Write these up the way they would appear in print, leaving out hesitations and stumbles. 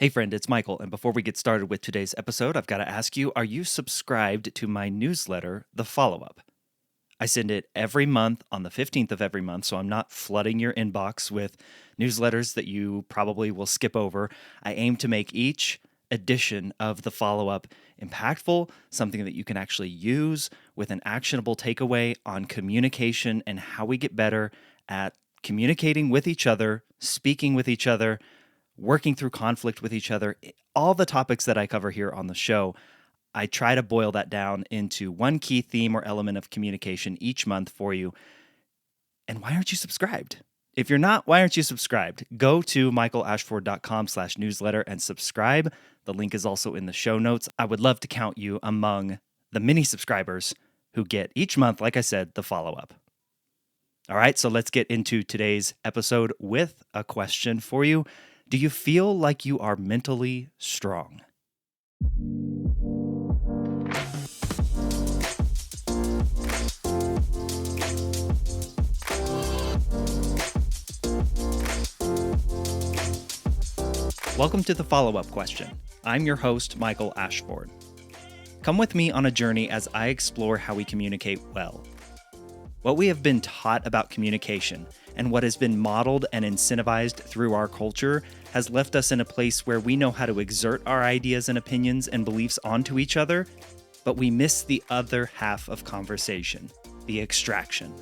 Hey friend, it's Michael, and before we get started with today's episode, I've got to ask you, are you subscribed to my newsletter, The Follow-Up? I send it every month on the 15th of every month, so I'm not flooding your inbox with newsletters that you probably will skip over. I aim to make each edition of The Follow-Up impactful, something that you can actually use with an actionable takeaway on communication and how we get better at communicating with each other, speaking with each other, working through conflict with each other, all the topics that I cover here on the show. I try to boil that down into one key theme or element of communication each month for you. And why aren't you subscribed? If you're not, why aren't you subscribed? Go to michaelashford.com/newsletter and subscribe. The link is also in the show notes. I would love to count you among the many subscribers who get each month, like I said, the follow-up. All right, so let's get into today's episode with a question for you. Do you feel like you are mentally strong? Welcome to the follow-up question. I'm your host, Michael Ashford. Come with me on a journey as I explore how we communicate well. What we have been taught about communication and what has been modeled and incentivized through our culture has left us in a place where we know how to exert our ideas and opinions and beliefs onto each other, but we miss the other half of conversation, the extraction.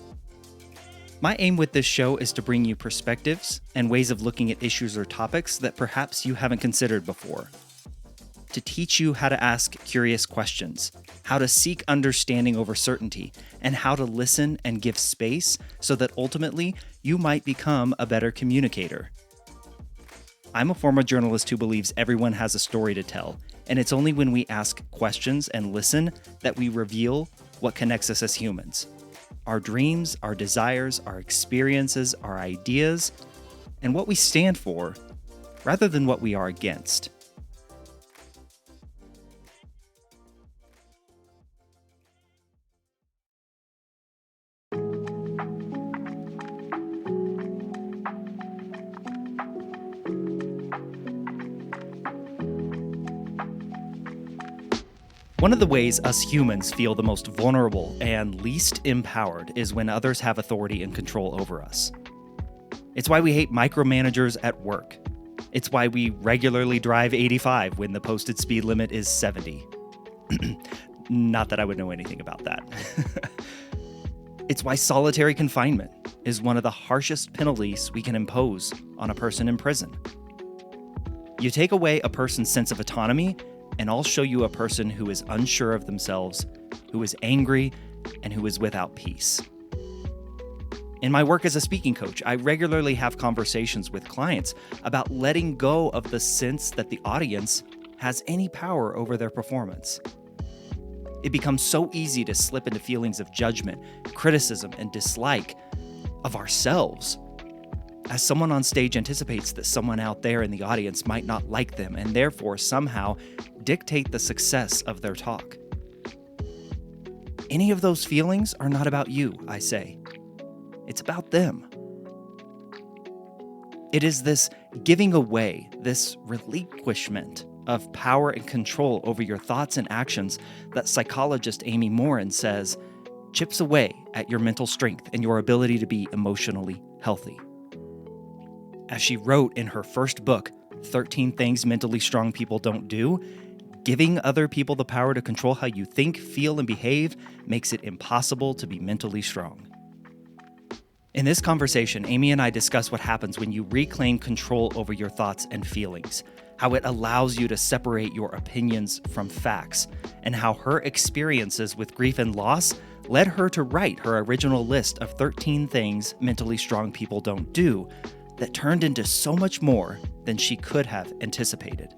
My aim with this show is to bring you perspectives and ways of looking at issues or topics that perhaps you haven't considered before. To teach you how to ask curious questions, how to seek understanding over certainty, and how to listen and give space so that ultimately you might become a better communicator. I'm a former journalist who believes everyone has a story to tell, and it's only when we ask questions and listen that we reveal what connects us as humans. Our dreams, our desires, our experiences, our ideas, and what we stand for, rather than what we are against. One of the ways us humans feel the most vulnerable and least empowered is when others have authority and control over us. It's why we hate micromanagers at work. It's why we regularly drive 85 when the posted speed limit is 70. Not that I would know anything about that. It's why solitary confinement is one of the harshest penalties we can impose on a person in prison. You take away a person's sense of autonomy, and I'll show you a person who is unsure of themselves, who is angry, and who is without peace. In my work as a speaking coach, I regularly have conversations with clients about letting go of the sense that the audience has any power over their performance. It becomes so easy to slip into feelings of judgment, criticism, and dislike of ourselves, as someone on stage anticipates that someone out there in the audience might not like them and therefore somehow dictate the success of their talk. Any of those feelings are not about you, I say. It's about them. It is this giving away, this relinquishment of power and control over your thoughts and actions that psychologist Amy Morin says chips away at your mental strength and your ability to be emotionally healthy. As she wrote in her first book, 13 Things Mentally Strong People Don't Do, giving other people the power to control how you think, feel, and behave makes it impossible to be mentally strong. In this conversation, Amy and I discuss what happens when you reclaim control over your thoughts and feelings, how it allows you to separate your opinions from facts, and how her experiences with grief and loss led her to write her original list of 13 things mentally strong people don't do, that turned into so much more than she could have anticipated.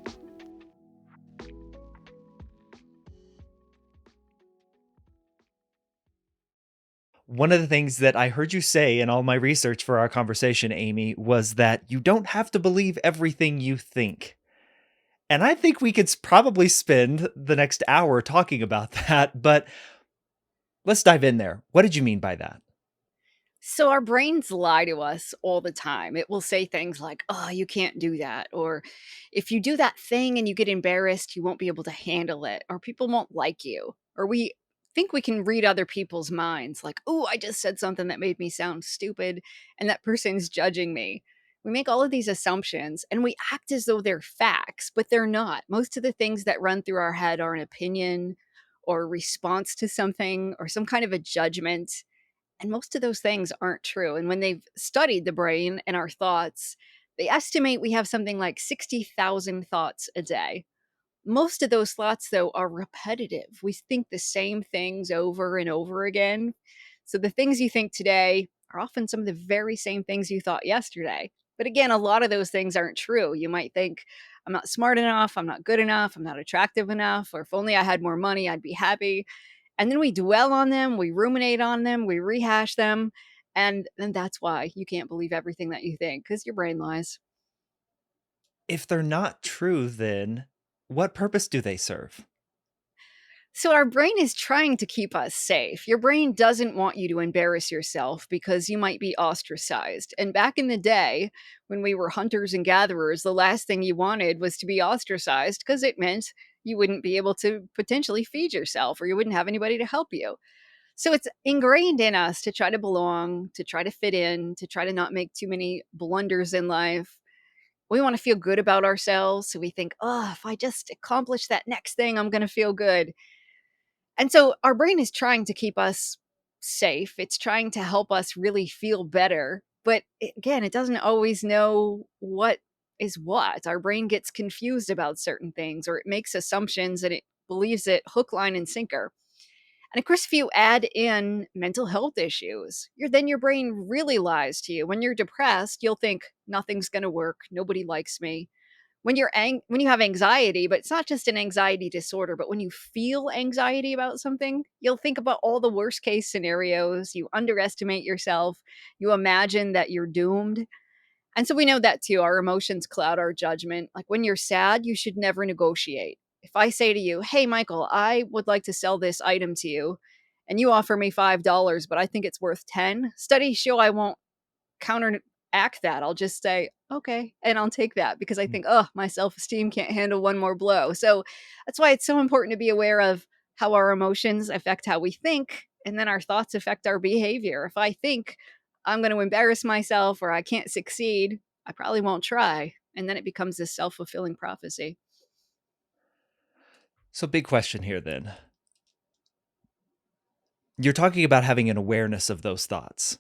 One of the things that I heard you say in all my research for our conversation, Amy, was that you don't have to believe everything you think. And I think we could probably spend the next hour talking about that, but let's dive in there. What did you mean by that? So our brains lie to us all the time. It will say things like, "Oh, you can't do that," or "If you do that thing and you get embarrassed, you won't be able to handle it," or "People won't like you." Or we think we can read other people's minds like, "Oh, I just said something that made me sound stupid and that person's judging me." We make all of these assumptions and we act as though they're facts, but they're not. Most of the things that run through our head are an opinion or a response to something or some kind of a judgment, and most of those things aren't true. And when they've studied the brain and our thoughts, they estimate we have something like 60,000 thoughts a day. Most of those thoughts, though, are repetitive. We think the same things over and over again. So the things you think today are often some of the very same things you thought yesterday. But again, a lot of those things aren't true. You might think, I'm not smart enough, I'm not good enough, I'm not attractive enough, or if only I had more money, I'd be happy. And then we dwell on them, we ruminate on them, we rehash them. And then that's why you can't believe everything that you think because your brain lies. If they're not true, then what purpose do they serve? So, our brain is trying to keep us safe. Your brain doesn't want you to embarrass yourself because you might be ostracized. And back in the day, when we were hunters and gatherers, the last thing you wanted was to be ostracized because it meant you wouldn't be able to potentially feed yourself or you wouldn't have anybody to help you. So it's ingrained in us to try to belong, to try to fit in, to try to not make too many blunders in life. We want to feel good about ourselves. So we think, oh, if I just accomplish that next thing, I'm going to feel good. And so our brain is trying to keep us safe. It's trying to help us really feel better. But again, it doesn't always know what is what. Our brain gets confused about certain things or it makes assumptions and it believes it hook, line, and sinker. And of course, if you add in mental health issues, then your brain really lies to you. When you're depressed, you'll think nothing's going to work. Nobody likes me. When you have anxiety, but it's not just an anxiety disorder, but when you feel anxiety about something, you'll think about all the worst case scenarios. You underestimate yourself. You imagine that you're doomed. And so we know that too. Our emotions cloud our judgment. Like when you're sad, you should never negotiate. If I say to you, "Hey, Michael, I would like to sell this item to you," and you offer me $5, but I think it's worth 10, studies show I won't counteract that. I'll just say, okay, and I'll take that because I think, oh, my self esteem can't handle one more blow. So that's why it's so important to be aware of how our emotions affect how we think, and then our thoughts affect our behavior. If I think I'm going to embarrass myself or I can't succeed, I probably won't try. And then it becomes this self fulfilling prophecy. So, big question here then. You're talking about having an awareness of those thoughts,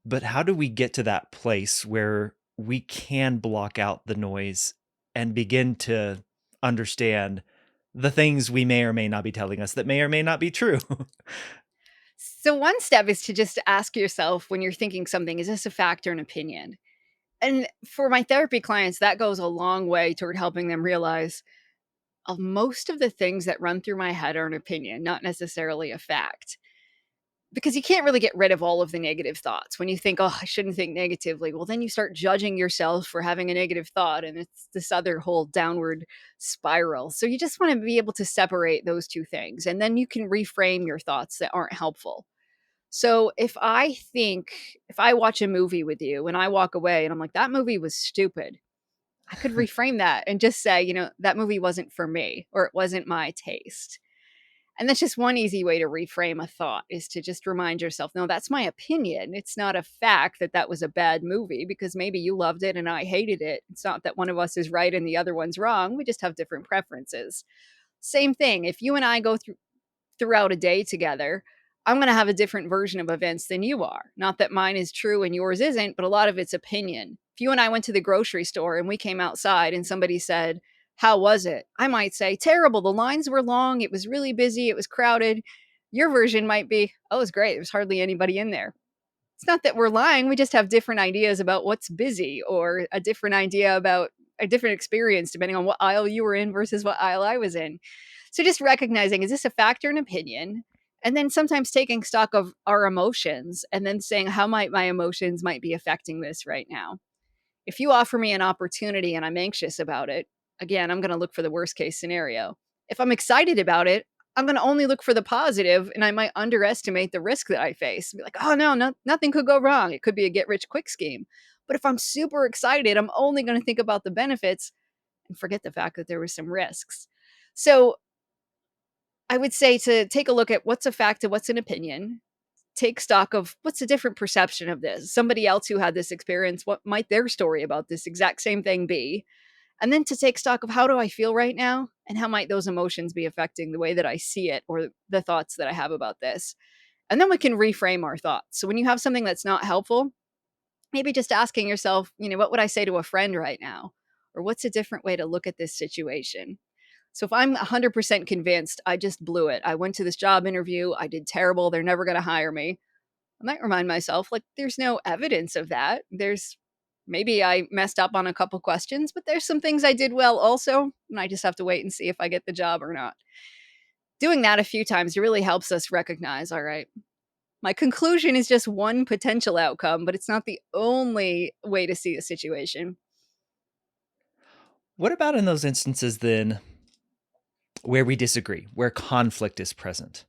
but how do we get to that place where we can block out the noise and begin to understand the things we may or may not be telling us that may or may not be true? So, one step is to just ask yourself when you're thinking something, is this a fact or an opinion? And for my therapy clients, that goes a long way toward helping them realize most of the things that run through my head are an opinion, not necessarily a fact. Because you can't really get rid of all of the negative thoughts. When you think, oh, I shouldn't think negatively, well, then you start judging yourself for having a negative thought. And it's this other whole downward spiral. So you just want to be able to separate those two things. And then you can reframe your thoughts that aren't helpful. So if I watch a movie with you and I walk away and I'm like, that movie was stupid, I could reframe that and just say, that movie wasn't for me or it wasn't my taste. And that's just one easy way to reframe a thought is to just remind yourself, no, that's my opinion. It's not a fact that that was a bad movie because maybe you loved it and I hated it. It's not that one of us is right and the other one's wrong. We just have different preferences. Same thing. If you and I go throughout a day together, I'm going to have a different version of events than you are. Not that mine is true and yours isn't, but a lot of it's opinion. If you and I went to the grocery store and we came outside and somebody said, "How was it?" I might say, "Terrible. The lines were long. It was really busy. It was crowded." Your version might be, "Oh, it was great. There's hardly anybody in there." It's not that we're lying. We just have different ideas about what's busy or a different idea about a different experience depending on what aisle you were in versus what aisle I was in. So just recognizing, is this a fact or an opinion? And then sometimes taking stock of our emotions and then saying, how might my emotions might be affecting this right now? If you offer me an opportunity and I'm anxious about it, again, I'm going to look for the worst case scenario. If I'm excited about it, I'm going to only look for the positive, and I might underestimate the risk that I face. Be like, oh no, nothing could go wrong. It could be a get rich quick scheme. But if I'm super excited, I'm only going to think about the benefits and forget the fact that there was some risks. So I would say to take a look at what's a fact and what's an opinion. Take stock of what's a different perception of this. Somebody else who had this experience, what might their story about this exact same thing be? And then to take stock of how do I feel right now and how might those emotions be affecting the way that I see it or the thoughts that I have about this. And then we can reframe our thoughts. So when you have something that's not helpful, maybe just asking yourself, what would I say to a friend right now? Or what's a different way to look at this situation? So if I'm 100% convinced I just blew it, I went to this job interview, I did terrible, they're never going to hire me. I might remind myself, like, there's no evidence of that. Maybe I messed up on a couple questions, but there's some things I did well also, and I just have to wait and see if I get the job or not. Doing that a few times really helps us recognize, all right, my conclusion is just one potential outcome, but it's not the only way to see a situation. What about in those instances then where we disagree, where conflict is present?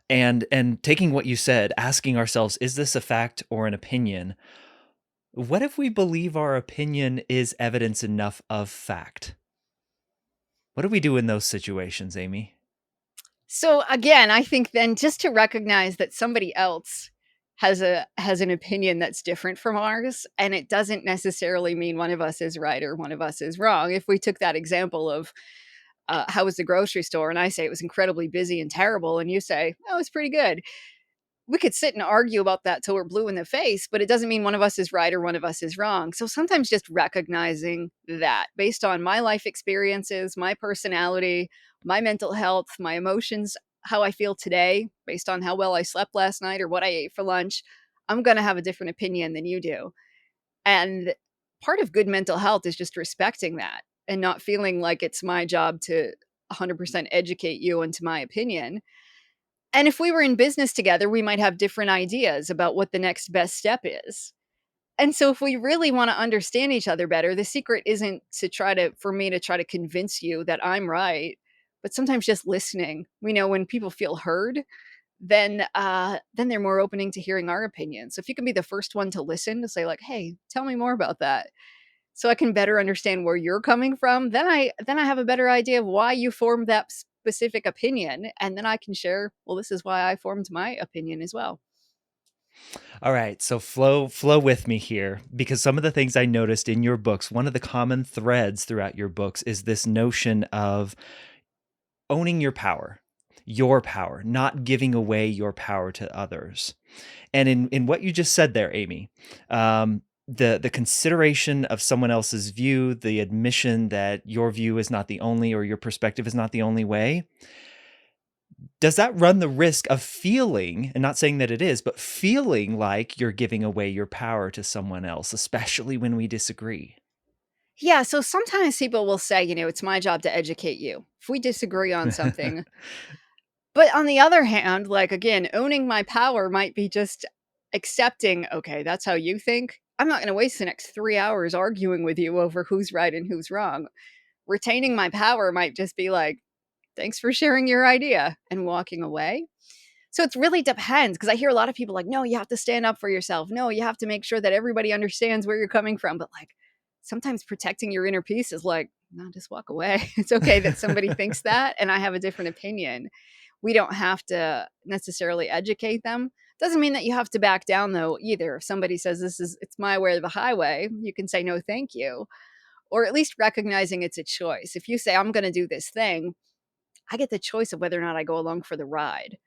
And taking what you said, asking ourselves, is this a fact or an opinion? What if we believe our opinion is evidence enough of fact? What do we do in those situations, Amy? So again, I think then just to recognize that somebody else has an opinion that's different from ours, and it doesn't necessarily mean one of us is right or one of us is wrong. If we took that example of how was the grocery store, and I say it was incredibly busy and terrible, and you say, oh, it's pretty good. We could sit and argue about that till we're blue in the face, but it doesn't mean one of us is right or one of us is wrong. So sometimes just recognizing that based on my life experiences, my personality, my mental health, my emotions, how I feel today, based on how well I slept last night or what I ate for lunch, I'm going to have a different opinion than you do. And part of good mental health is just respecting that and not feeling like it's my job to 100% educate you into my opinion. And if we were in business together, we might have different ideas about what the next best step is. And so if we really want to understand each other better, the secret isn't for me to try to convince you that I'm right, but sometimes just listening. We know when people feel heard, then they're more opening to hearing our opinions. So if you can be the first one to listen, to say like, "Hey, tell me more about that." So I can better understand where you're coming from, then I have a better idea of why you formed that specific opinion, and then I can share, well, this is why I formed my opinion as well. All right, so flow with me here because some of the things I noticed in your books, one of the common threads throughout your books is this notion of owning your power, not giving away your power to others. And in what you just said there, Amy, the consideration of someone else's view, the admission that your view is not the only or your perspective is not the only way, does that run the risk of feeling, and not saying that it is, but feeling like you're giving away your power to someone else, especially when we disagree? Yeah, so sometimes people will say, it's my job to educate you if we disagree on something. But on the other hand, like again, owning my power might be just accepting, okay, that's how you think. I'm not going to waste the next 3 hours arguing with you over who's right and who's wrong. Retaining my power might just be like, thanks for sharing your idea and walking away. So it really depends because I hear a lot of people like, no, you have to stand up for yourself. No, you have to make sure that everybody understands where you're coming from. But like sometimes protecting your inner peace is like, no, just walk away. It's okay that somebody thinks that and I have a different opinion. We don't have to necessarily educate them. Doesn't mean that you have to back down though either. If somebody says it's my way or the highway, you can say no, thank you. Or at least recognizing it's a choice. If you say I'm going to do this thing, I get the choice of whether or not I go along for the ride.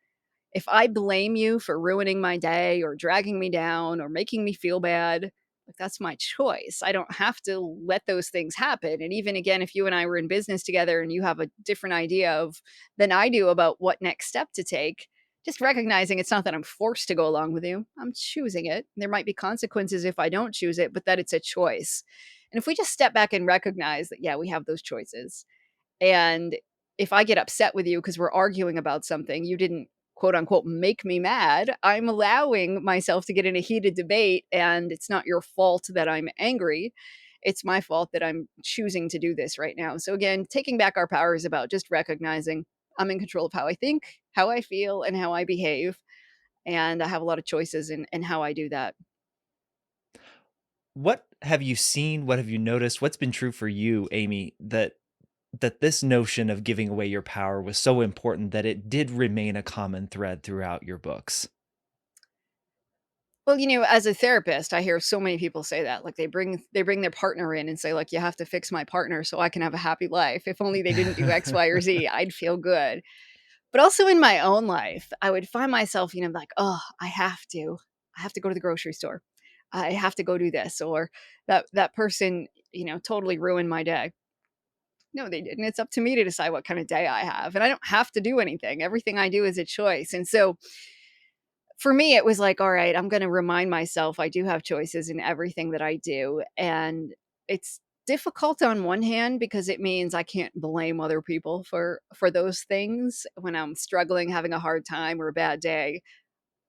If I blame you for ruining my day or dragging me down or making me feel bad, like that's my choice. I don't have to let those things happen. And even again, if you and I were in business together and you have a different idea of than I do about what next step to take, just recognizing it's not that I'm forced to go along with you. I'm choosing it. There might be consequences if I don't choose it, but that it's a choice. And if we just step back and recognize that, yeah, we have those choices. And if I get upset with you because we're arguing about something, you didn't quote unquote make me mad. I'm allowing myself to get in a heated debate, and it's not your fault that I'm angry. It's my fault that I'm choosing to do this right now. So, again, taking back our power is about just recognizing I'm in control of how I think, how I feel, and how I behave, and I have a lot of choices in how I do that. What have you seen? What have you noticed? What's been true for you, Amy, that this notion of giving away your power was so important that it did remain a common thread throughout your books? Well, as a therapist, I hear so many people say that, like, they bring their partner in and say, like, "You have to fix my partner so I can have a happy life. If only they didn't do X, Y, or Z, I'd feel good." But also in my own life, I would find myself, like, "Oh, I have to go to the grocery store. I have to go do this," or that person, totally ruined my day. No, they didn't. It's up to me to decide what kind of day I have, and I don't have to do anything. Everything I do is a choice. And so for me, it was like, all right, I'm going to remind myself I do have choices in everything that I do. And it's difficult on one hand because it means I can't blame other people for those things when I'm struggling, having a hard time or a bad day.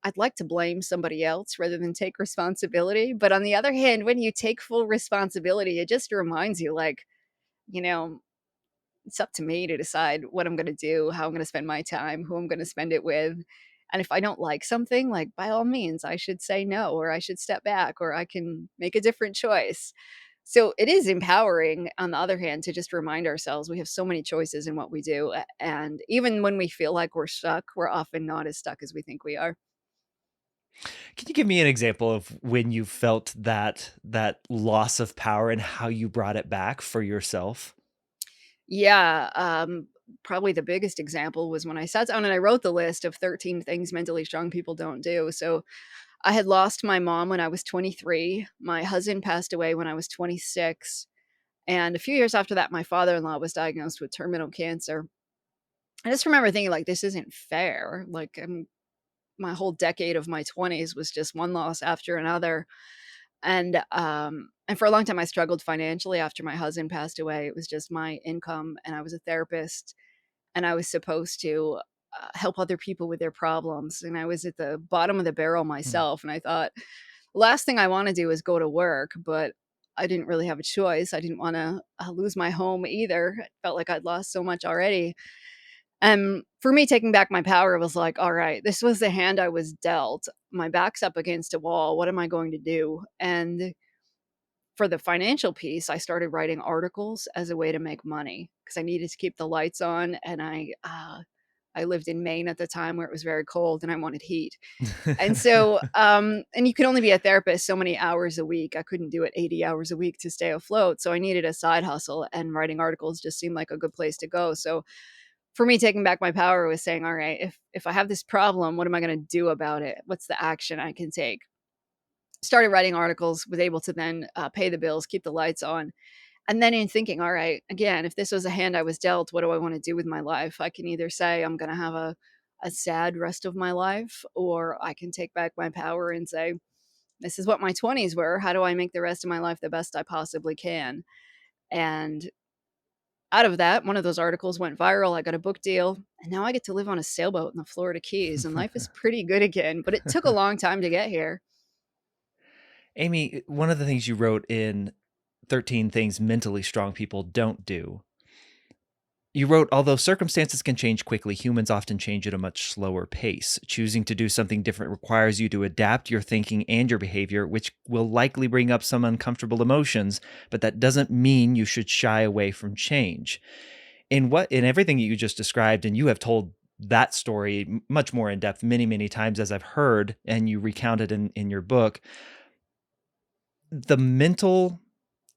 I'd like to blame somebody else rather than take responsibility. But on the other hand, when you take full responsibility, it just reminds you, like, you know, it's up to me to decide what I'm gonna do, how I'm gonna spend my time, who I'm gonna spend it with. And if I don't like something, like, by all means, I should say no, or I should step back, or I can make a different choice. So it is empowering, on the other hand, to just remind ourselves we have so many choices in what we do. And even when we feel like we're stuck, we're often not as stuck as we think we are. Can you give me an example of when you felt that loss of power and how you brought it back for yourself? Yeah, probably the biggest example was when I sat down and I wrote the list of 13 things mentally strong people don't do. So I had lost my mom when I was 23. My husband passed away when I was 26. And a few years after that, my father-in-law was diagnosed with terminal cancer. I just remember thinking, like, this isn't fair. Like, my whole decade of my 20s was just one loss after another. And for a long time, I struggled financially after my husband passed away. It was just my income, and I was a therapist, and I was supposed to help other people with their problems. And I was at the bottom of the barrel Hmm. myself. And I thought, last thing I want to do is go to work, but I didn't really have a choice. I didn't want to lose my home either. I felt like I'd lost so much already. And for me, taking back my power was like, all right, this was the hand I was dealt. My back's up against a wall. What am I going to do? And for the financial piece, I started writing articles as a way to make money because I needed to keep the lights on. And I lived in Maine at the time where it was very cold and I wanted heat. And so, and you can only be a therapist so many hours a week. I couldn't do it 80 hours a week to stay afloat. So I needed a side hustle, and writing articles just seemed like a good place to go. So for me, taking back my power was saying, all right, if I have this problem, what am I going to do about it? What's the action I can take? Started writing articles, was able to then pay the bills, keep the lights on. And then in thinking, all right, again, if this was a hand I was dealt, what do I want to do with my life? I can either say I'm going to have a sad rest of my life, or I can take back my power and say, this is what my 20s were. How do I make the rest of my life the best I possibly can? And out of that, one of those articles went viral. I got a book deal, and now I get to live on a sailboat in the Florida Keys, and life is pretty good again. But it took a long time to get here. Amy, one of the things you wrote in 13 Things Mentally Strong People Don't Do, you wrote, although circumstances can change quickly, humans often change at a much slower pace. Choosing to do something different requires you to adapt your thinking and your behavior, which will likely bring up some uncomfortable emotions, but that doesn't mean you should shy away from change. In everything that you just described, and you have told that story much more in depth many times as I've heard, and you recount it in your book, the mental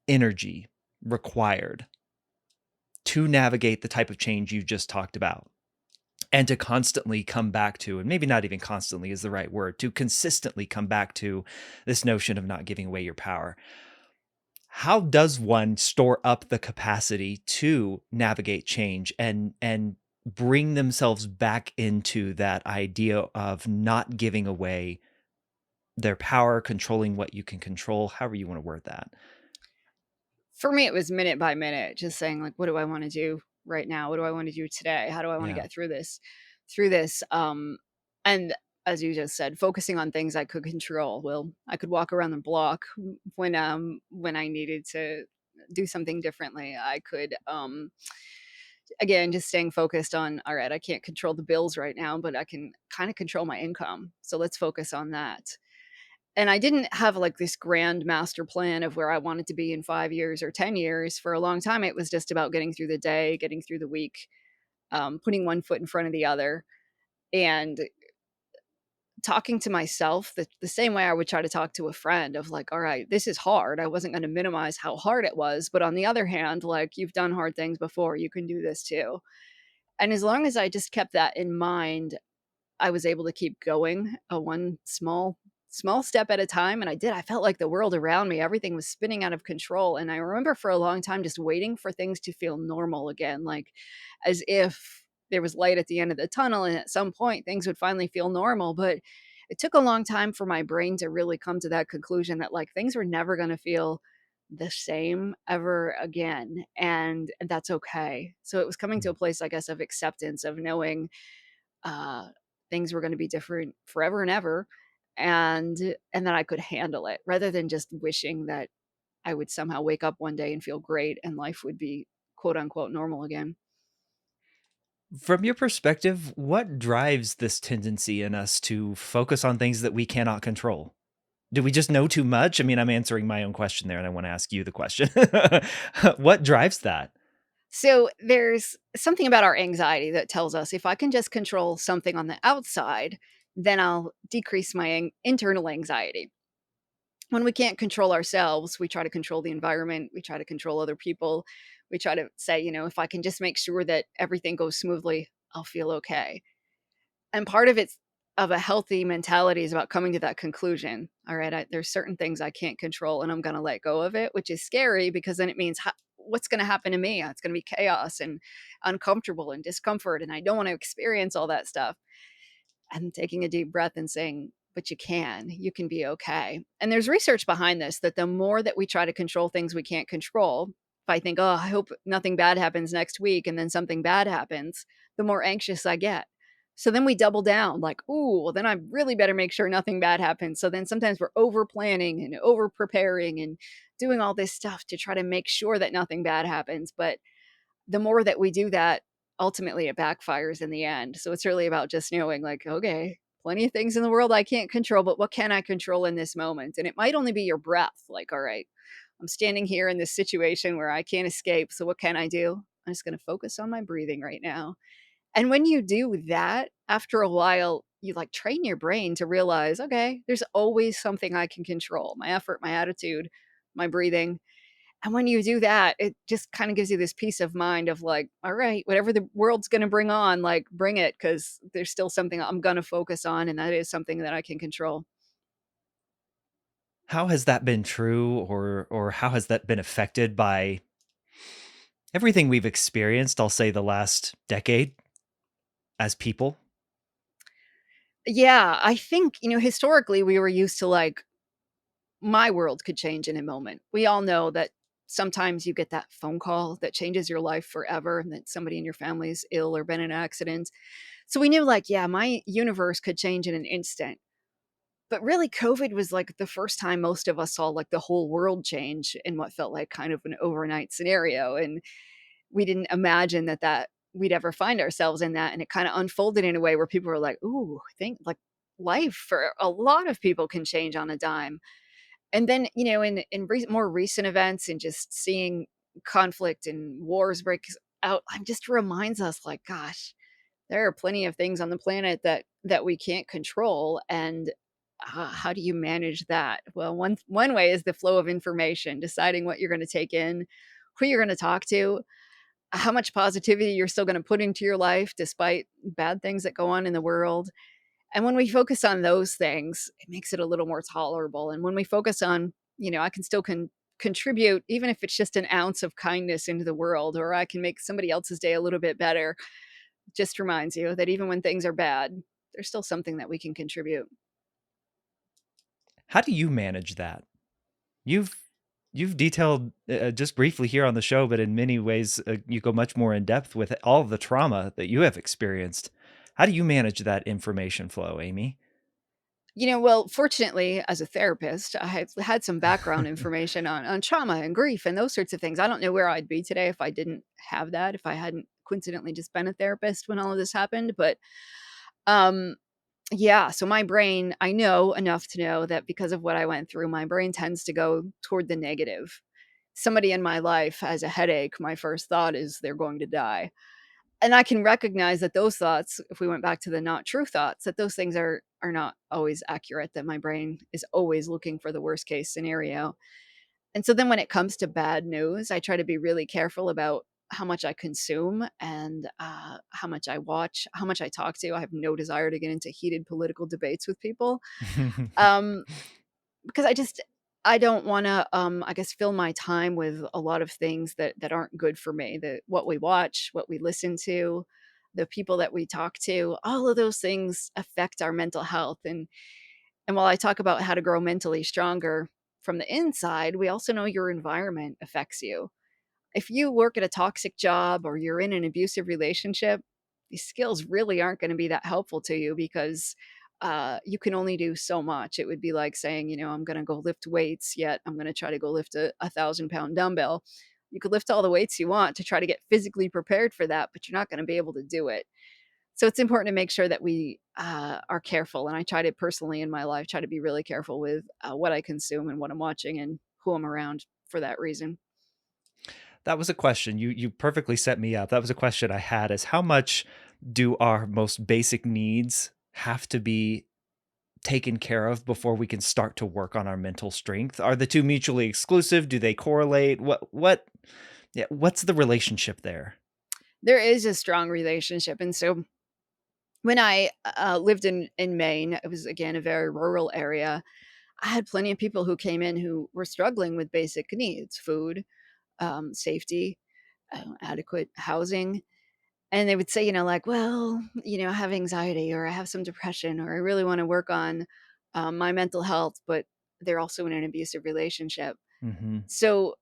energy required to navigate the type of change you just talked about and to constantly come back to, and maybe not even constantly is the right word, to consistently come back to this notion of not giving away your power. How does one store up the capacity to navigate change and bring themselves back into that idea of not giving away their power, controlling what you can control, however you want to word that? For me, it was minute by minute, just saying, like, what do I want to do right now? What do I want to do today? How do I want to Yeah. get through this? Through this. And as you just said, focusing on things I could control. Well, I could walk around the block when I needed to do something differently. I could Again, just staying focused on, all right, I can't control the bills right now, but I can kind of control my income. So let's focus on that. And I didn't have like this grand master plan of where I wanted to be in 5 years or 10 years. For a long time, it was just about getting through the day, getting through the week, putting one foot in front of the other, and talking to myself the same way I would try to talk to a friend of like, all right, this is hard. I wasn't going to minimize how hard it was. But on the other hand, like, you've done hard things before, you can do this too. And as long as I just kept that in mind, I was able to keep going, one small step at a time, and I did. I felt like the world around me, everything was spinning out of control, and I remember for a long time just waiting for things to feel normal again, like as if there was light at the end of the tunnel and at some point things would finally feel normal. But it took a long time for my brain to really come to that conclusion that like things were never going to feel the same ever again, and that's okay. So it was coming to a place, I guess, of acceptance, of knowing uh, things were going to be different forever and ever, and that I could handle it rather than just wishing that I would somehow wake up one day and feel great and life would be quote unquote normal again. From your perspective, what drives this tendency in us to focus on things that we cannot control? Do we just know too much? I mean, I'm answering my own question there, and I want to ask you the question. What drives that? So there's something about our anxiety that tells us if I can just control something on the outside, then I'll decrease my internal anxiety. When we can't control ourselves, we try to control the environment, we try to control other people. We try to say, if I can just make sure that everything goes smoothly, I'll feel okay. And part of it's of a healthy mentality is about coming to that conclusion. All right, there's certain things I can't control and I'm going to let go of it, which is scary because then it means what's going to happen to me? It's going to be chaos and uncomfortable and discomfort. And I don't want to experience all that stuff. And taking a deep breath and saying, but you can be okay. And there's research behind this that the more that we try to control things we can't control, if I think, oh, I hope nothing bad happens next week, and then something bad happens, the more anxious I get. So then we double down, like, ooh, well, then I really better make sure nothing bad happens. So then sometimes we're over planning and over preparing and doing all this stuff to try to make sure that nothing bad happens. But the more that we do that, ultimately it backfires in the end. So it's really about just knowing, like, okay, plenty of things in the world I can't control, but what can I control in this moment? And it might only be your breath. Like, all right, I'm standing here in this situation where I can't escape. So what can I do? I'm just going to focus on my breathing right now. And when you do that, after a while, you like train your brain to realize, okay, there's always something I can control: my effort, my attitude, my breathing. And when you do that, it just kind of gives you this peace of mind of like, all right, whatever the world's going to bring on, like, bring it, because there's still something I'm going to focus on. And that is something that I can control. How has that been true, or how has that been affected by everything we've experienced, I'll say the last decade as people? Yeah, I think, historically we were used to like, my world could change in a moment. We all know that sometimes you get that phone call that changes your life forever and that somebody in your family is ill or been in an accident. So we knew, like, yeah, my universe could change in an instant. But really, COVID was like the first time most of us saw like the whole world change in what felt like kind of an overnight scenario. And we didn't imagine that we'd ever find ourselves in that. And it kind of unfolded in a way where people were like, ooh, I think like life for a lot of people can change on a dime. And then, in more recent events and just seeing conflict and wars break out, just reminds us, like, gosh, there are plenty of things on the planet that we can't control. And how do you manage that? Well, one way is the flow of information, deciding what you're going to take in, who you're going to talk to, how much positivity you're still going to put into your life despite bad things that go on in the world. And when we focus on those things, it makes it a little more tolerable. And when we focus on, I can still contribute, even if it's just an ounce of kindness into the world, or I can make somebody else's day a little bit better, just reminds you that even when things are bad, there's still something that we can contribute. How do you manage that? You've you've detailed just briefly here on the show, but in many ways you go much more in depth with all of the trauma that you have experienced. How do you manage that information flow, Amy? Well, fortunately, as a therapist, I have had some background information on trauma and grief and those sorts of things. I don't know where I'd be today if I didn't have that, if I hadn't coincidentally just been a therapist when all of this happened. But um, yeah, so my brain, I know enough to know that because of what I went through, my brain tends to go toward the negative. Somebody in my life has a headache. My first thought is they're going to die. And I can recognize that those thoughts, if we went back to the not true thoughts, that those things are not always accurate, that my brain is always looking for the worst case scenario. And so then when it comes to bad news, I try to be really careful about how much I consume and how much I watch, how much I talk to. I have no desire to get into heated political debates with people. Um, because I don't wanna, I guess, fill my time with a lot of things that aren't good for me, that what we watch, what we listen to, the people that we talk to, all of those things affect our mental health, and while I talk about how to grow mentally stronger from the inside, we also know your environment affects you. If you work at a toxic job or you're in an abusive relationship, these skills really aren't going to be that helpful to you because you can only do so much. It would be like saying, I'm going to go lift weights, yet I'm going to try to go lift a 1,000 pound dumbbell. You could lift all the weights you want to try to get physically prepared for that, but you're not going to be able to do it. So it's important to make sure that we are careful. And I try to personally in my life, try to be really careful with what I consume and what I'm watching and who I'm around for that reason. That was a question. You perfectly set me up. That was a question I had, is how much do our most basic needs have to be taken care of before we can start to work on our mental strength? Are the two mutually exclusive? Do they correlate? What's the relationship there? There is a strong relationship. And so when I lived in Maine, it was again a very rural area. I had plenty of people who came in who were struggling with basic needs, food, safety, adequate housing. And they would say, like, well, I have anxiety or I have some depression or I really want to work on my mental health, but they're also in an abusive relationship. Mhm. So,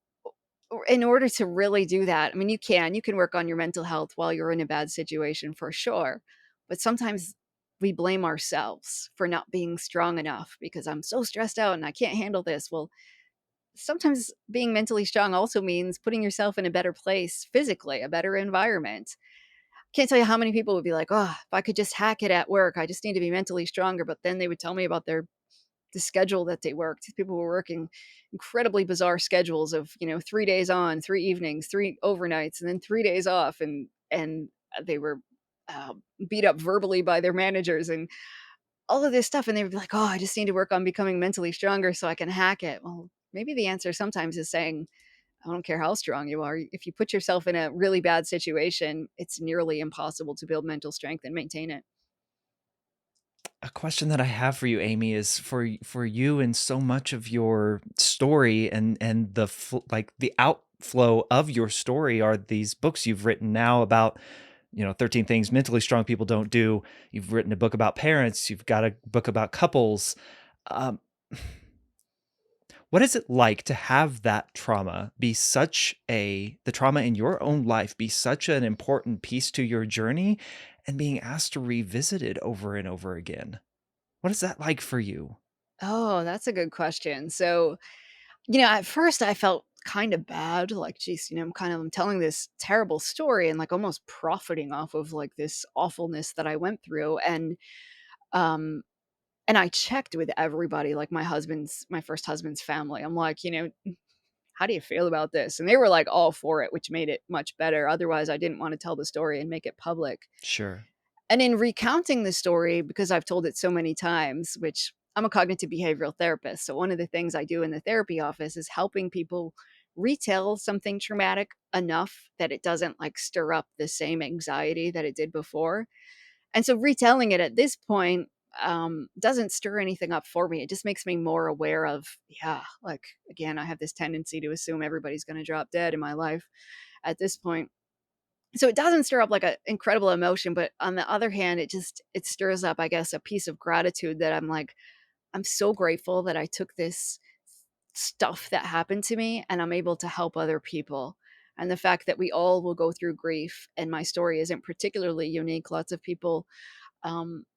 in order to really do that, I mean, you can work on your mental health while you're in a bad situation for sure. But sometimes we blame ourselves for not being strong enough because I'm so stressed out and I can't handle this. Well, sometimes being mentally strong also means putting yourself in a better place physically, a better environment. Can't tell you how many people would be like, "Oh, if I could just hack it at work, I just need to be mentally stronger." But then they would tell me about the schedule that they worked. These people were working incredibly bizarre schedules of, 3 days on, 3 evenings, 3 overnights, and then 3 days off, and they were, uh, beat up verbally by their managers and all of this stuff, and they would be like, "Oh, I just need to work on becoming mentally stronger so I can hack it." Well, maybe the answer sometimes is saying, I don't care how strong you are. If you put yourself in a really bad situation, it's nearly impossible to build mental strength and maintain it. A question that I have for you, Amy, is for you and so much of your story and like the outflow of your story are these books you've written now about, 13 things mentally strong people don't do. You've written a book about parents, you've got a book about couples. Um, what is it like to have that trauma be the trauma in your own life be such an important piece to your journey and being asked to revisit it over and over again? What is that like for you? Oh, that's a good question. So, at first I felt kind of bad, like, geez, I'm telling this terrible story and like almost profiting off of like this awfulness that I went through. Um, and I checked with everybody, like my first husband's family. I'm like, how do you feel about this? And they were like all for it, which made it much better. Otherwise, I didn't want to tell the story and make it public. Sure. And in recounting the story, because I've told it so many times, which I'm a cognitive behavioral therapist. So one of the things I do in the therapy office is helping people retell something traumatic enough that it doesn't like stir up the same anxiety that it did before. And so retelling it at this point doesn't stir anything up for me. It just makes me more aware of, yeah, like again, I have this tendency to assume everybody's going to drop dead in my life at this point. So it doesn't stir up like an incredible emotion, but on the other hand, it stirs up, I guess, a piece of gratitude that I'm like, I'm so grateful that I took this stuff that happened to me and I'm able to help other people. And the fact that we all will go through grief and my story isn't particularly unique. Lots of people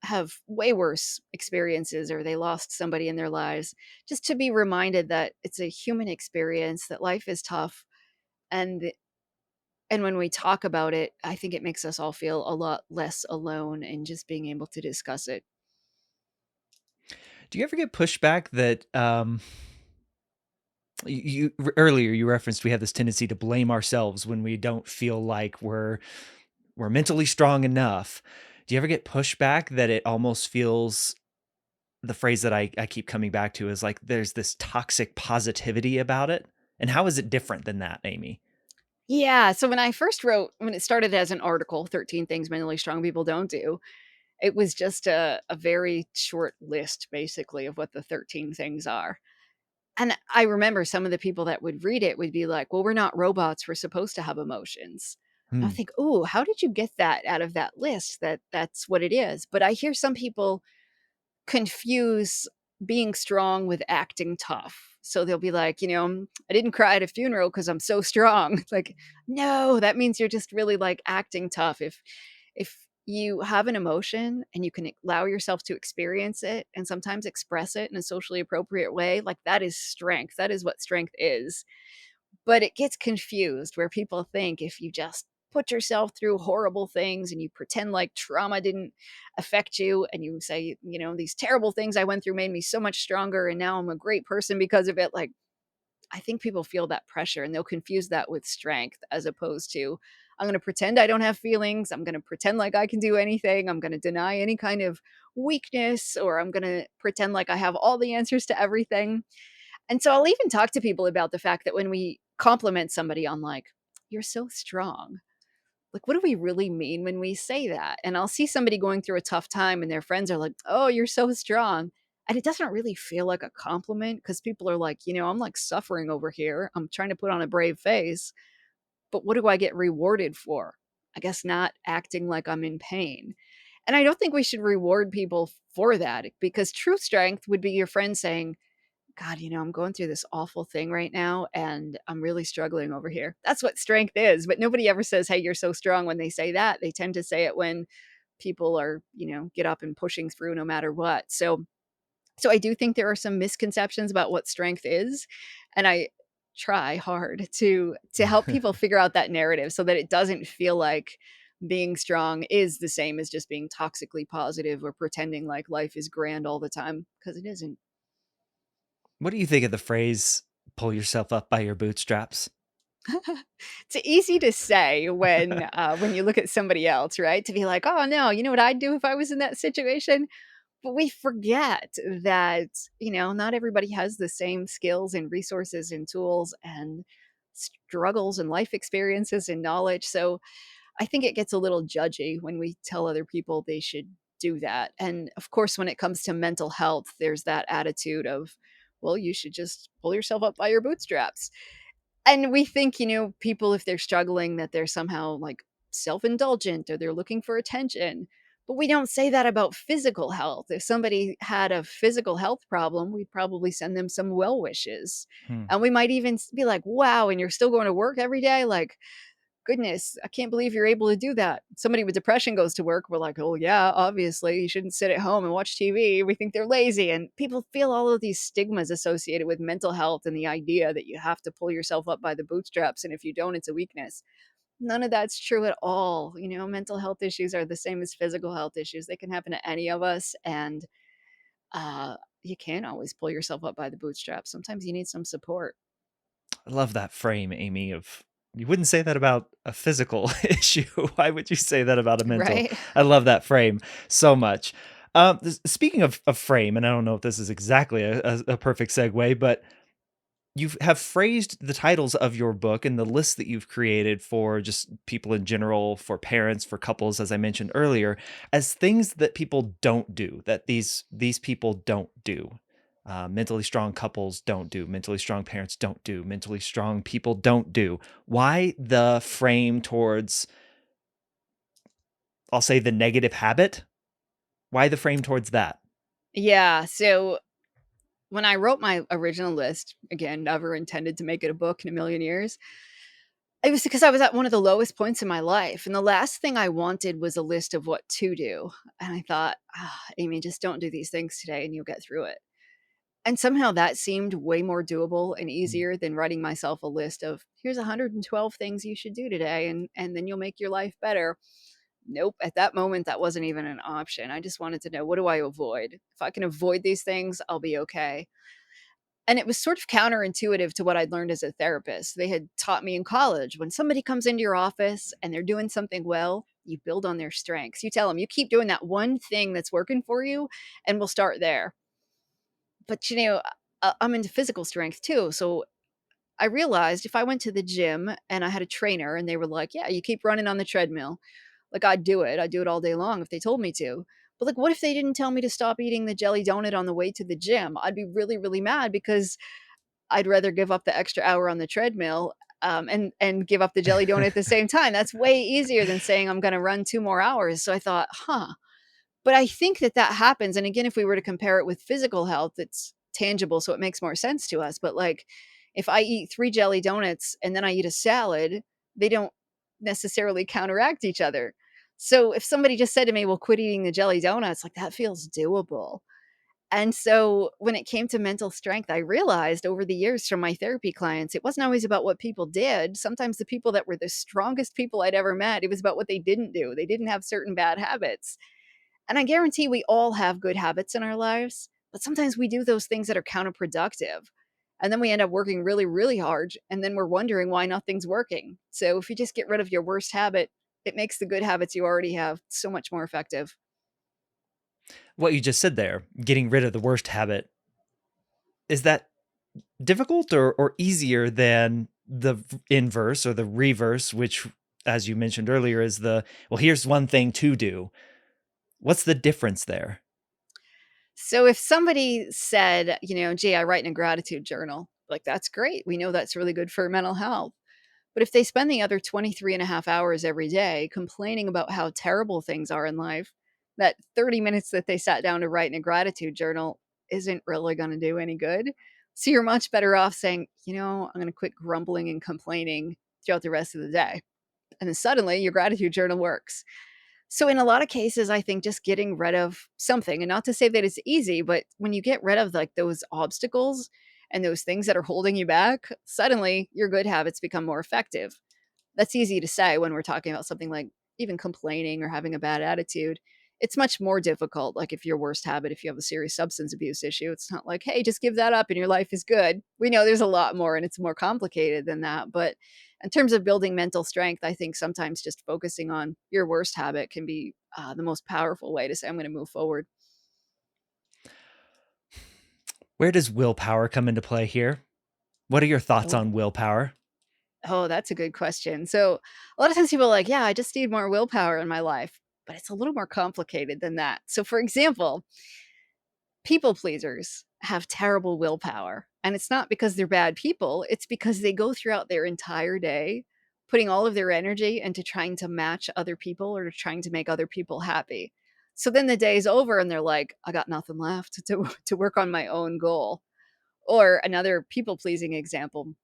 have way worse experiences or they lost somebody in their lives, just to be reminded that it's a human experience, that life is tough. And and when we talk about it, I think it makes us all feel a lot less alone in just being able to discuss it. Do you ever get pushback that earlier you referenced we have this tendency to blame ourselves when we don't feel like we're mentally strong enough. Do you ever get pushback that it almost feels, the phrase that I keep coming back to is like there's this toxic positivity about it? And how is it different than that, Amy? Yeah, so when it started as an article, 13 things mentally strong people don't do, it was just a very short list basically of what the 13 things are. And I remember some of the people that would read it would be like, "Well, we're not robots, we're supposed to have emotions." I would Hmm. think, "Ooh, how did you get that out of that list, that that's what it is?" But I hear some people confuse being strong with acting tough. So they'll be like, "I didn't cry at a funeral because I'm so strong." It's like, no, that means you're just really like acting tough. If you have an emotion and you can allow yourself to experience it and sometimes express it in a socially appropriate way, like that is strength. That is what strength is. But it gets confused where people think if you just put yourself through horrible things and you pretend like trauma didn't affect you and you say, these terrible things I went through made me so much stronger and now I'm a great person because of it. Like, I think people feel that pressure and they'll confuse that with strength as opposed to, I'm going to pretend I don't have feelings. I'm going to pretend like I can do anything. I'm going to deny any kind of weakness, or I'm going to pretend like I have all the answers to everything. And so I'll even talk to people about the fact that when we compliment somebody on like, "You're so strong," like, what do we really mean when we say that? And I'll see somebody going through a tough time and their friends are like, "Oh, you're so strong." And it doesn't really feel like a compliment because people are like, I'm like suffering over here. I'm trying to put on a brave face, but what do I get rewarded for? I guess not acting like I'm in pain. And I don't think we should reward people for that, because true strength would be your friend saying, "God, I'm going through this awful thing right now and I'm really struggling over here." That's what strength is. But nobody ever says, "Hey, you're so strong," when they say that. They tend to say it when people are, get up and pushing through no matter what. So I do think there are some misconceptions about what strength is. And I try hard to help people figure out that narrative so that it doesn't feel like being strong is the same as just being toxically positive or pretending like life is grand all the time, because it isn't. What do you think of the phrase "pull yourself up by your bootstraps"? It's easy to say when you look at somebody else, right? To be like, "Oh, no, you know what I'd do if I was in that situation?" But we forget that, not everybody has the same skills and resources and tools and struggles and life experiences and knowledge. So I think it gets a little judgy when we tell other people they should do that. And of course, when it comes to mental health, there's that attitude of, well, you should just pull yourself up by your bootstraps. And we think, people, if they're struggling, that they're somehow like self-indulgent or they're looking for attention. But we don't say that about physical health. If somebody had a physical health problem, we'd probably send them some well wishes. Hmm. And we might even be like, "Wow, and you're still going to work every day? Like, goodness, I can't believe you're able to do that." Somebody with depression goes to work. We're like, "Oh, yeah, obviously, you shouldn't sit at home and watch TV." We think they're lazy. And people feel all of these stigmas associated with mental health and the idea that you have to pull yourself up by the bootstraps. And if you don't, it's a weakness. None of that's true at all. Mental health issues are the same as physical health issues. They can happen to any of us. And you can't always pull yourself up by the bootstraps. Sometimes you need some support. I love that frame, Amy, of you wouldn't say that about a physical issue. Why would you say that about a mental? Right? I love that frame so much. Speaking of frame, and I don't know if this is exactly a perfect segue, but you have phrased the titles of your book and the lists that you've created for just people in general, for parents, for couples, as I mentioned earlier, as things that people don't do, that these people don't do. Mentally strong couples don't do, mentally strong parents don't do, mentally strong people don't do. Why the frame towards, I'll say, the negative habit? Why the frame towards that? Yeah. So when I wrote my original list, again, never intended to make it a book in a million years, It was because I was at one of the lowest points in my life, and the last thing I wanted was a list of what to do. And I thought, Amy, just don't do these things today and you'll get through it. And somehow that seemed way more doable and Mm. easier than writing myself a list of here's 112 things you should do today and then you'll make your life better. Nope, at that moment that wasn't even an option. I just wanted to know, what do I avoid? If I can avoid these things, I'll be okay. And it was sort of counterintuitive to what I'd learned as a therapist. They had taught me in college, when somebody comes into your office and they're doing something well, you build on their strengths. You tell them, you keep doing that one thing that's working for you, and we'll start there. But, I'm into physical strength too. So I realized if I went to the gym and I had a trainer and they were like, yeah, you keep running on the treadmill, like I'd do it. I'd do it all day long if they told me to. But like, what if they didn't tell me to stop eating the jelly donut on the way to the gym? I'd be really, really mad because I'd rather give up the extra hour on the treadmill, and give up the jelly donut at the same time. That's way easier than saying I'm gonna run 2 more hours. So I thought, "Huh." But I think that that happens, and again, if we were to compare it with physical health, it's tangible, so it makes more sense to us. But, like, if I eat 3 jelly donuts and then I eat a salad, they don't necessarily counteract each other. So if somebody just said to me, "Well, quit eating the jelly donuts," like, that feels doable. And so when it came to mental strength, I realized over the years from my therapy clients, it wasn't always about what people did. Sometimes the people that were the strongest people I'd ever met, it was about what they didn't do. They didn't have certain bad habits. And I guarantee we all have good habits in our lives, but sometimes we do those things that are counterproductive. And then we end up working really, really hard. And then we're wondering why nothing's working. So if you just get rid of your worst habit, it makes the good habits you already have so much more effective. What you just said there, getting rid of the worst habit, is that difficult or easier than the inverse or the reverse, which, as you mentioned earlier, is the, well, here's one thing to do? What's the difference there? So if somebody said, gee, I write in a gratitude journal, like that's great. We know that's really good for mental health. But if they spend the other 23 and a half hours every day complaining about how terrible things are in life, that 30 minutes that they sat down to write in a gratitude journal isn't really going to do any good. So you're much better off saying, I'm going to quit grumbling and complaining throughout the rest of the day. And then suddenly your gratitude journal works. So in a lot of cases, I think just getting rid of something, and not to say that it's easy, but when you get rid of like those obstacles and those things that are holding you back, suddenly your good habits become more effective. That's easy to say when we're talking about something like even complaining or having a bad attitude. It's much more difficult. Like if your worst habit, if you have a serious substance abuse issue, it's not like, hey, just give that up and your life is good. We know there's a lot more and it's more complicated than that. But in terms of building mental strength, I think sometimes just focusing on your worst habit can be the most powerful way to say, I'm going to move forward. Where does willpower come into play here? What are your thoughts Oh, on willpower? oh, that's a good question. So a lot of times people are like, yeah, I just need more willpower in my life. But it's a little more complicated than that. So, for example, people pleasers have terrible willpower. And it's not because they're bad people, it's because they go throughout their entire day putting all of their energy into trying to match other people or trying to make other people happy. So then the day's over and they're like, I got nothing left to work on my own goal. Or another people pleasing example.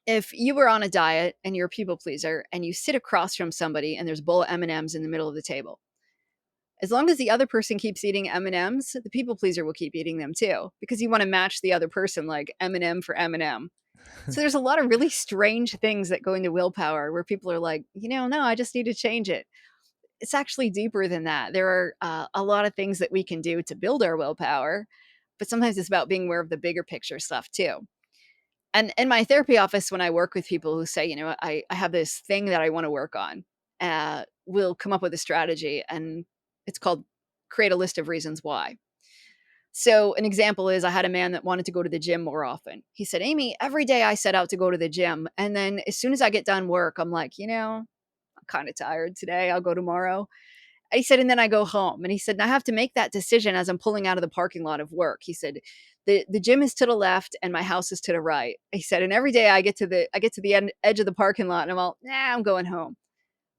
If you were on a diet and you're a people pleaser and you sit across from somebody and there's a bowl of M&Ms in the middle of the table, as long as the other person keeps eating M&Ms, the people pleaser will keep eating them too, because you want to match the other person like M&M for M&M. So there's a lot of really strange things that go into willpower where people are like, no, I just need to change it. It's actually deeper than that. There are a lot of things that we can do to build our willpower, but sometimes it's about being aware of the bigger picture stuff too. And in my therapy office, when I work with people who say, I have this thing that I want to work on, we'll come up with a strategy, and it's called create a list of reasons why. So an example is I had a man that wanted to go to the gym more often. He said, Amy, every day I set out to go to the gym. And then as soon as I get done work, I'm like, I'm kind of tired today. I'll go tomorrow. He said, and then I go home. And he said, and I have to make that decision as I'm pulling out of the parking lot of work. He said, the gym is to the left and my house is to the right. He said, and every day I get to the edge of the parking lot and I'm all, I'm going home.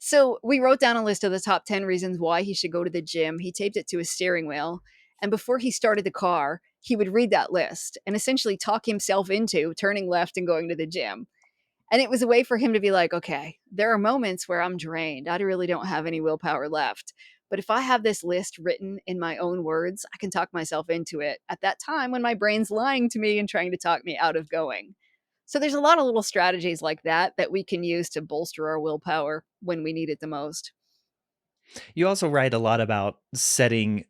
So we wrote down a list of the top 10 reasons why he should go to the gym. He taped it to his steering wheel. And before he started the car, he would read that list and essentially talk himself into turning left and going to the gym. And it was a way for him to be like, okay, there are moments where I'm drained. I really don't have any willpower left. But if I have this list written in my own words, I can talk myself into it at that time when my brain's lying to me and trying to talk me out of going. So there's a lot of little strategies like that that we can use to bolster our willpower when we need it the most. You also write a lot about setting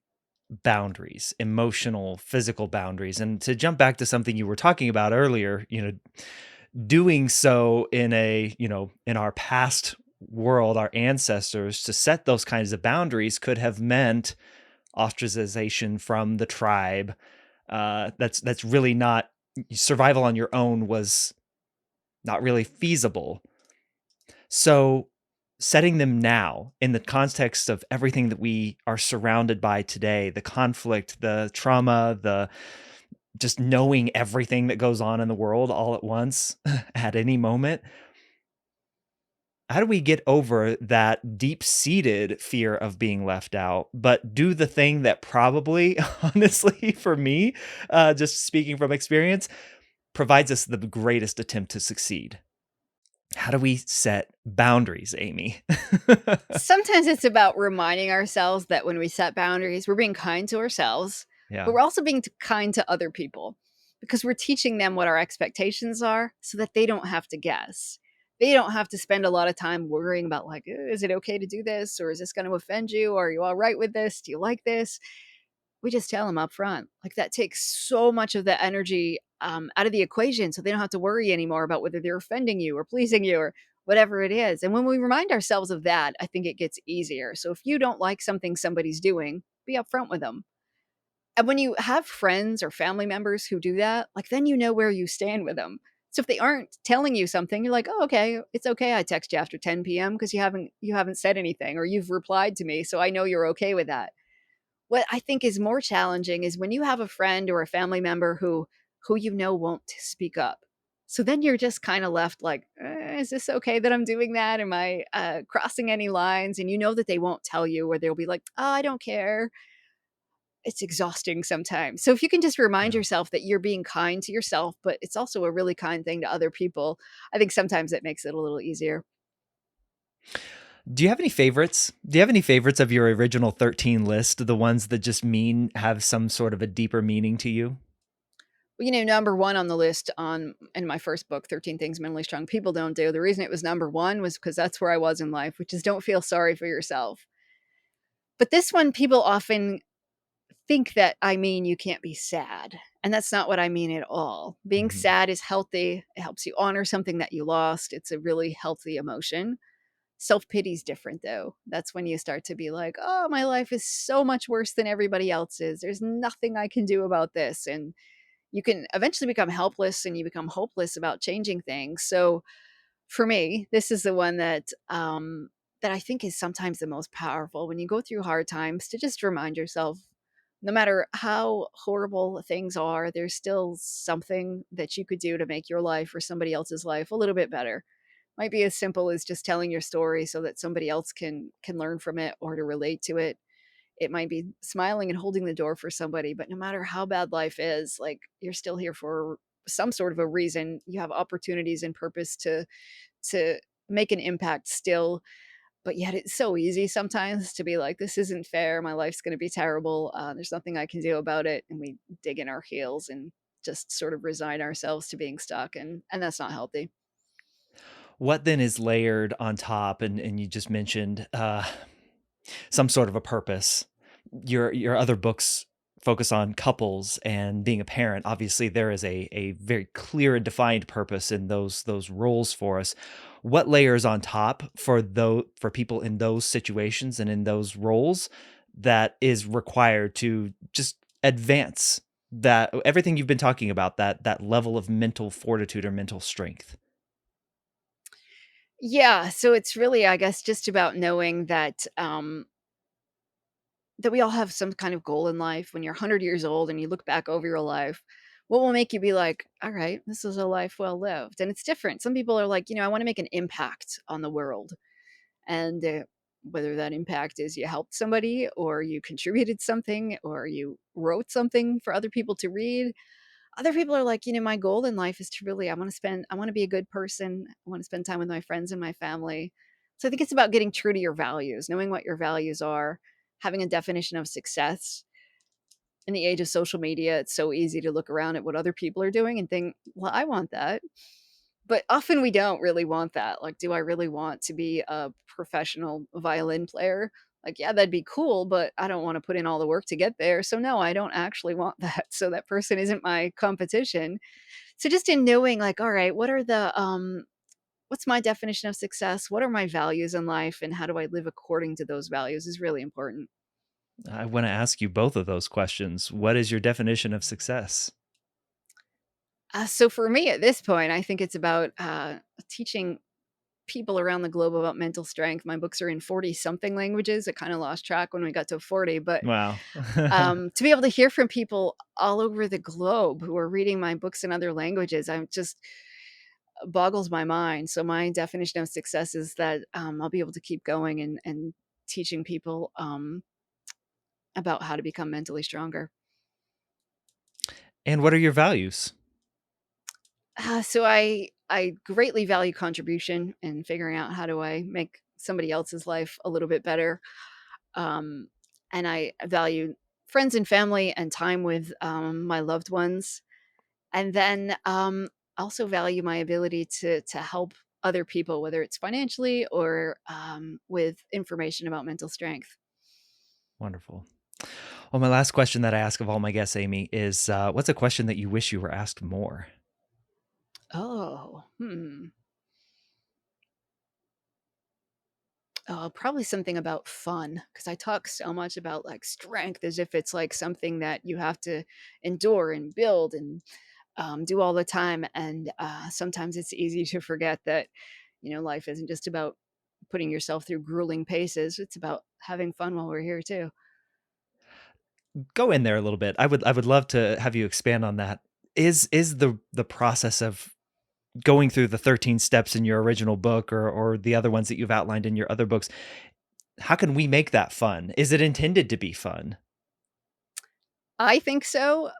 boundaries, emotional, physical boundaries. And to jump back to something you were talking about earlier, doing so in our past world, our ancestors to set those kinds of boundaries could have meant ostracization from the tribe. That's really not survival on your own was not really feasible. So setting them now in the context of everything that we are surrounded by today, the conflict, the trauma, the just knowing everything that goes on in the world all at once at any moment. How do we get over that deep-seated fear of being left out, but do the thing that probably, honestly, for me, just speaking from experience, provides us the greatest attempt to succeed? How do we set boundaries, Amy? Sometimes it's about reminding ourselves that when we set boundaries, we're being kind to ourselves, but Yeah. we're also being kind to other people because we're teaching them what our expectations are so that they don't have to guess. They don't have to spend a lot of time worrying about, like, is it okay to do this? Or is this going to offend you? Are you all right with this? Do you like this? We just tell them up front. Like, that takes so much of the energy out of the equation so they don't have to worry anymore about whether they're offending you or pleasing you or whatever it is. And when we remind ourselves of that, I think it gets easier. So if you don't like something somebody's doing, be upfront with them. And when you have friends or family members who do that, like, then you know where you stand with them. So if they aren't telling you something, you're like, "Oh, okay, it's okay. I text you after 10 p.m. because you haven't said anything or you've replied to me, so I know you're okay with that." What I think is more challenging is when you have a friend or a family member who you know won't speak up. So then you're just kind of left like, is this okay that I'm doing that? Am I crossing any lines? And you know that they won't tell you, or they'll be like, oh, I don't care. It's exhausting sometimes. So if you can just remind Yeah. yourself that you're being kind to yourself, but it's also a really kind thing to other people, I think sometimes it makes it a little easier. Do you have any favorites? Do you have any favorites of your original 13 list, the ones that just have some sort of a deeper meaning to you? Well, number 1 on the list on in my first book, 13 Things Mentally Strong People Don't Do, the reason it was number 1 was because that's where I was in life, which is don't feel sorry for yourself. But this one, people often think that I mean you can't be sad, and that's not what I mean at all. Being Mhm. sad is healthy, it helps you honor something that you lost, it's a really healthy emotion. Self-pity is different, though. That's when you start to be like, "Oh, my life is so much worse than everybody else's. There's nothing I can do about this," and you can eventually become helpless and you become hopeless about changing things. So for me, this is the one that I think is sometimes the most powerful when you go through hard times, to just remind yourself, no matter how horrible things are, there's still something that you could do to make your life or somebody else's life a little bit better. Might be as simple as just telling your story so that somebody else can learn from it or to relate to it. It might be smiling and holding the door for somebody, but no matter how bad life is, like, you're still here for some sort of a reason. You have opportunities and purpose to make an impact still, but yet it's so easy sometimes to be like, "This isn't fair. My life's gonna be terrible. There's nothing I can do about it," and we dig in our heels and just sort of resign ourselves to being stuck, and that's not healthy. What then is layered on top, and you just mentioned, some sort of a purpose. Your other books focus on couples and being a parent. Obviously, there is a very clear and defined purpose in those roles for us. What layers on top for people in those situations and in those roles that is required to just advance that everything you've been talking about, that level of mental fortitude or mental strength? Yeah, so it's really, I guess, just about knowing that we all have some kind of goal in life. When you're 100 years old and you look back over your life, what will make you be like, all right, this is a life well lived? And it's different. Some people are like, I want to make an impact on the world. And whether that impact is you helped somebody or you contributed something or you wrote something for other people to read, other people are like, my goal in life is to really, I want to be a good person. I want to spend time with my friends and my family. So I think it's about getting true to your values, knowing what your values are, having a definition of success. In the age of social media, it's so easy to look around at what other people are doing and think, well, I want that. But often we don't really want that. Like, do I really want to be a professional violin player? Like, yeah, that'd be cool, but I don't want to put in all the work to get there. So, no, I don't actually want that. So, that person isn't my competition. So, just in knowing, like, all right, what's my definition of success? What are my values in life? And how do I live according to those values is really important. I want to ask you both of those questions. What is your definition of success? So, for me at this point, I think it's about teaching people around the globe about mental strength. My books are in 40 something languages. I kind of lost track when we got to 40, but Wow. to be able to hear from people all over the globe who are reading my books in other languages, I'm just boggles my mind. So my definition of success is that I'll be able to keep going and teaching people about how to become mentally stronger. And what are your values? So I greatly value contribution and figuring out how do I make somebody else's life a little bit better. Um, and I value friends and family and time with my loved ones. And then also value my ability to help other people, whether it's financially or with information about mental strength. Wonderful. Well, my last question that I ask of all my guests, Amy, is what's a question that you wish you were asked more? Oh, probably something about fun, because I talk so much about like strength as if it's like something that you have to endure and build and do all the time. And sometimes it's easy to forget that, life isn't just about putting yourself through grueling paces. It's about having fun while we're here too. Go in there a little bit. I would love to have you expand on that. Is the process of going through the 13 steps in your original book or the other ones that you've outlined in your other books, how can we make that fun? Is it intended to be fun? I think so.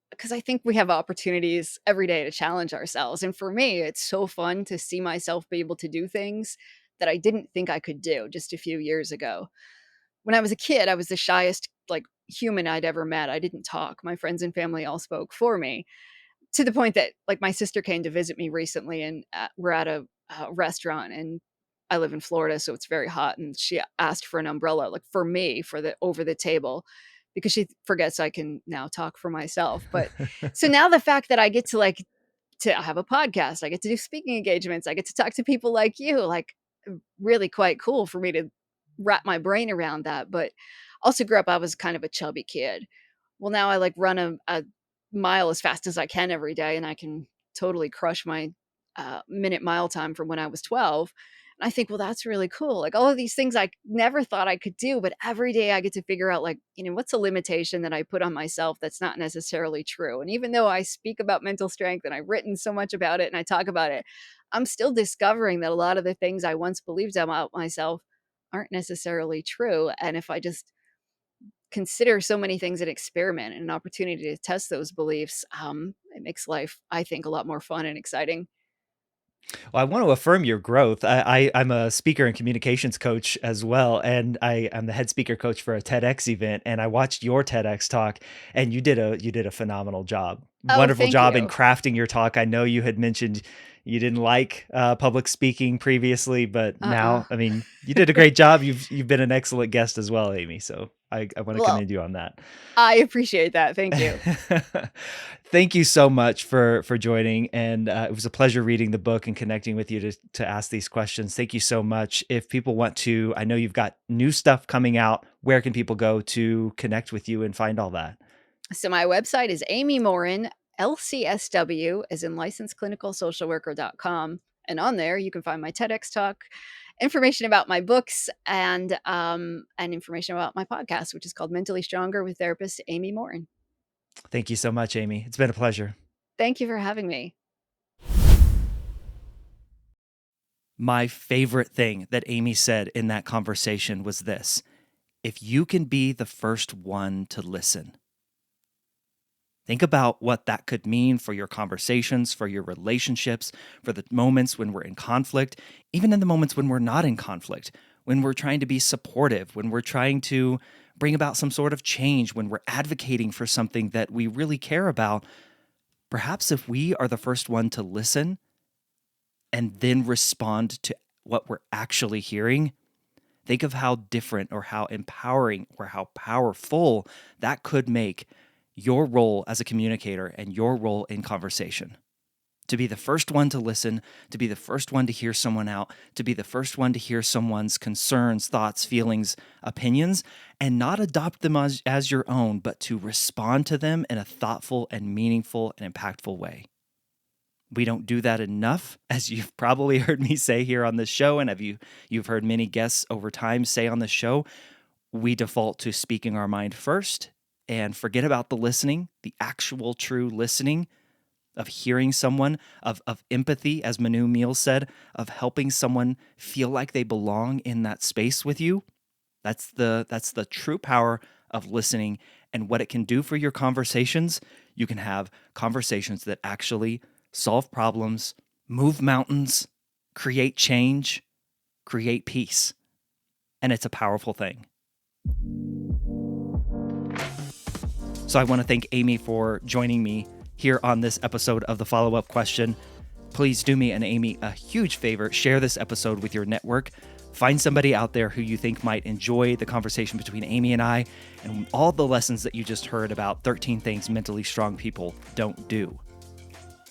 Because I think we have opportunities every day to challenge ourselves. And for me, it's so fun to see myself be able to do things that I didn't think I could do just a few years ago. When I was a kid, I was the shyest like human I'd ever met. I didn't talk. My friends and family all spoke for me, to the point that like my sister came to visit me recently, and we're at a restaurant, and I live in Florida, so it's very hot, and she asked for an umbrella like for me for the over the table because she forgets I can now talk for myself. But so now the fact that I get to like to have a podcast, I get to do speaking engagements, I get to talk to people like you, like really quite cool for me to wrap my brain around that. But also grew up, I was kind of a chubby kid. Well, now I like run a mile as fast as I can every day, and I can totally crush my minute mile time from when I was 12. And I think, well, that's really cool. Like all of these things I never thought I could do, but every day I get to figure out, like, what's a limitation that I put on myself that's not necessarily true. And even though I speak about mental strength and I've written so much about it and I talk about it, I'm still discovering that a lot of the things I once believed about myself aren't necessarily true. And if I just consider so many things an experiment and an opportunity to test those beliefs, it makes life, I think, a lot more fun and exciting. Well, I want to affirm your growth. I'm a speaker and communications coach as well, and I'm the head speaker coach for a TEDx event. And I watched your TEDx talk, and you did a phenomenal job, Oh, wonderful thank job in you. crafting your talk. I know you had mentioned you didn't like public speaking previously, but Uh-uh. now, I mean, you did a great job. You've been an excellent guest as well, Amy. So I want to Well, commend you on that. I appreciate that. Thank you. Thank you so much for joining, and it was a pleasure reading the book and connecting with you to ask these questions. Thank you so much. If people want to, I know you've got new stuff coming out. Where can people go to connect with you and find all that? So my website is Amy Morin, LCSW, as in licensed clinical social worker.com. And on there, you can find my TEDx talk, information about my books, and information about my podcast, which is called Mentally Stronger with therapist Amy Morin. Thank you so much, Amy. It's been a pleasure. Thank you for having me. My favorite thing that Amy said in that conversation was this: if you can be the first one to listen, Think about what that could mean for your conversations, for your relationships, for the moments when we're in conflict, even in the moments when we're not in conflict, when we're trying to be supportive, when we're trying to bring about some sort of change, when we're advocating for something that we really care about. Perhaps if we are the first one to listen and then respond to what we're actually hearing, think of how different or how empowering or how powerful that could make your role as a communicator and your role in conversation. To be the first one to listen, to be the first one to hear someone out, to be the first one to hear someone's concerns, thoughts, feelings, opinions, and not adopt them as your own, but to respond to them in a thoughtful and meaningful and impactful way. We don't do that enough, as you've probably heard me say here on this show, and you've heard many guests over time say on this show. We default to speaking our mind first and forget about the listening, the actual true listening, of hearing someone, of empathy, as Manu Meal said, of helping someone feel like they belong in that space with you. That's the true power of listening and what it can do for your conversations. You can have conversations that actually solve problems, move mountains, create change, create peace. And it's a powerful thing. So I want to thank Amy for joining me here on this episode of the follow-up question. Please do me and Amy a huge favor. Share this episode with your network. Find somebody out there who you think might enjoy the conversation between Amy and I and all the lessons that you just heard about 13 things mentally strong people don't do.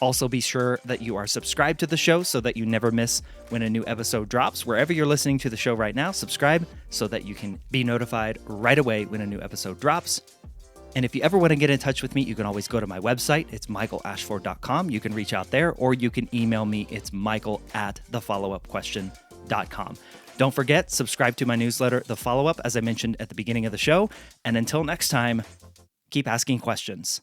Also, be sure that you are subscribed to the show so that you never miss when a new episode drops. Wherever you're listening to the show right now, subscribe so that you can be notified right away when a new episode drops. And if you ever want to get in touch with me, you can always go to my website. It's michaelashford.com. You can reach out there, or you can email me. It's michael@thefollowupquestion.com. Don't forget, subscribe to my newsletter, The Follow-Up, as I mentioned at the beginning of the show. And until next time, keep asking questions.